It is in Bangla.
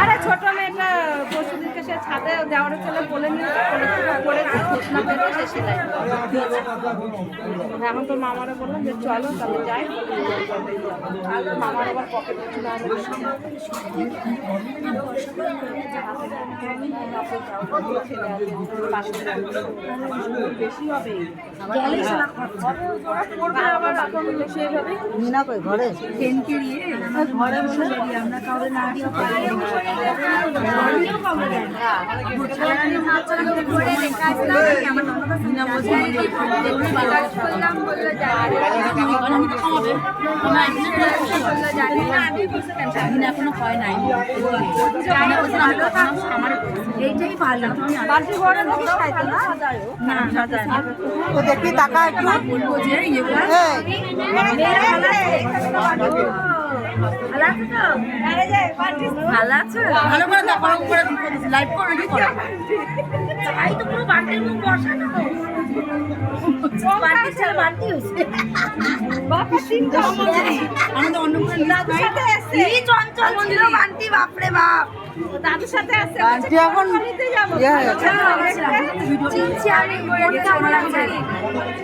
আরে ছোট মেয়েটা পরশুদিনকে সে ছাদে দেওয়ার ছেলে বলে নিয়েছে করে ঘোষণা পেতে সে সেলাই। এখন তোর মামারা বললাম যে চলো তাহলে যাই, মামার আবার পকেট ছিল বেশি হবে আবার শেষ হবে মিনা কই ঘরে ঘরে বসে আমরা কাউরে না এখনো হয় নাই এইটাই ভালো বাড়তি বড় নাকি খাইতো না তো দেখি টাকা একটু বলবো যে ভালো আছে ভালো করে দেখো করে লাইভ করে কি করো তাই তো পুরো বান্ডিল মুখ বসানো বান্ডিল ছেলে বান্ডিল হইছে বাবা তিনটা আমাদের অন্নপূর্ণা দাদুর সাথে আছে এই চঞ্চল ছিল বান্টি বাপ রে বাপ দাদুর সাথে আছে বান্টি এখন যাব চিনছি আরে মনে কেমন লাগছে